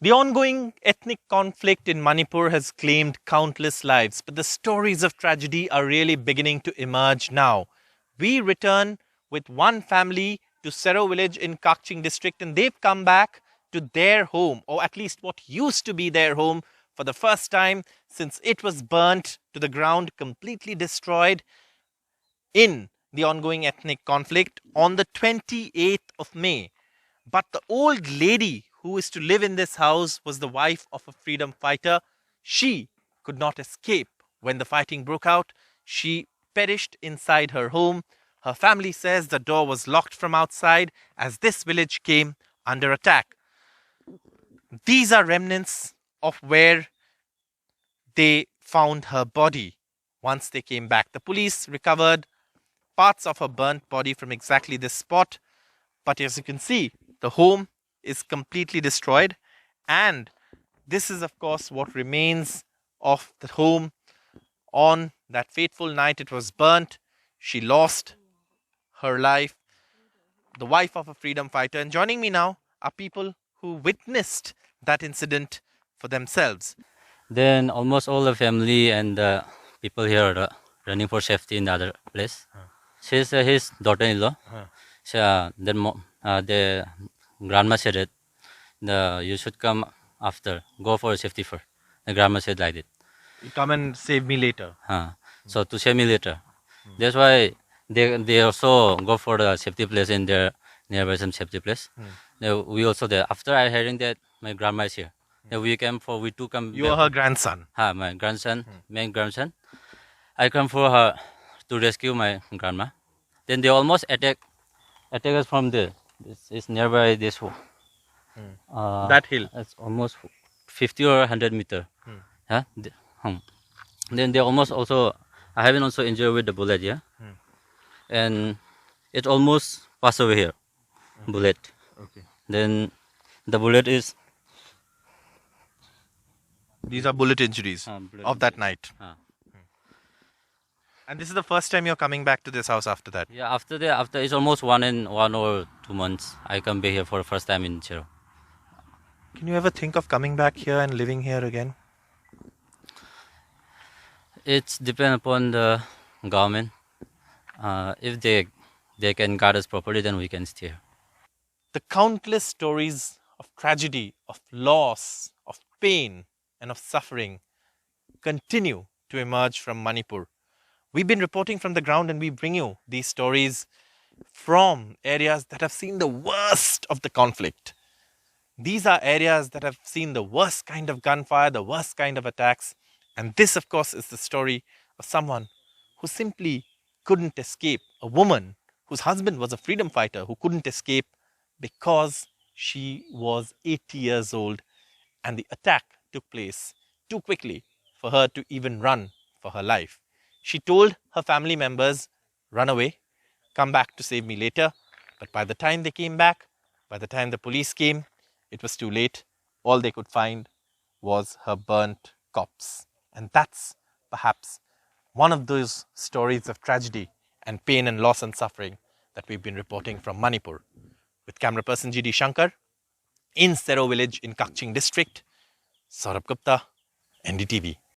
The ongoing ethnic conflict in Manipur has claimed countless lives, but the stories of tragedy are really beginning to emerge now. We return with one family to Sero village in Kakching district, and they've come back to their home, or at least what used to be their home, for the first time since it was burnt to the ground, completely destroyed in the ongoing ethnic conflict on the 28th of May. But the old lady who is to live in this house was the wife of a freedom fighter. She could not escape when the fighting broke out. She perished inside her home. Her family says the door was locked from outside as this village came under attack. These are remnants of where they found her body once they came back. The police recovered parts of her burnt body from exactly this spot. But as you can see, the home is completely destroyed. And this is, of course, what remains of the home. On that fateful night, it was burnt. She lost her life, the wife of a freedom fighter. And joining me now are people who witnessed that incident for themselves. Then almost all the family and the people here are running for safety in the other place. She's his daughter-in-law. The grandma said it. You should come after. Go for safety first. The grandma said like that. You come and save me later. So to save me later. That's why they also go for the safety place in their nearby some safety place. We also there. After I hearing that my grandma is here. We two come. You are her grandson. My grandson, main grandson. I come for her to rescue my grandma. Then they almost attack us from there. It's nearby this. That hill. It's almost 50 or 100 meter. Then they almost also. I haven't also injured with the bullet, yeah. And it almost passed away here. Bullet. Okay. Then the bullet is. These are bullet injuries of that night. And this is the first time you're coming back to this house after that? Yeah, after it's almost 1 or 2 months. I come back here for the first time in Chero. Can you ever think of coming back here and living here again? It's depend upon the government. If they can guard us properly, then we can stay here. The countless stories of tragedy, of loss, of pain, and of suffering continue to emerge from Manipur. We've been reporting from the ground, and we bring you these stories from areas that have seen the worst of the conflict. These are areas that have seen the worst kind of gunfire, the worst kind of attacks. And this, of course, is the story of someone who simply couldn't escape. A woman whose husband was a freedom fighter who couldn't escape because she was 80 years old and the attack took place too quickly for her to even run for her life. She told her family members, run away, come back to save me later. But by the time they came back, by the time the police came, it was too late. All they could find was her burnt corpse. And that's perhaps one of those stories of tragedy and pain and loss and suffering that we've been reporting from Manipur. With camera person G.D. Shankar in Sero village in Kakching district, Saurabh Gupta, NDTV.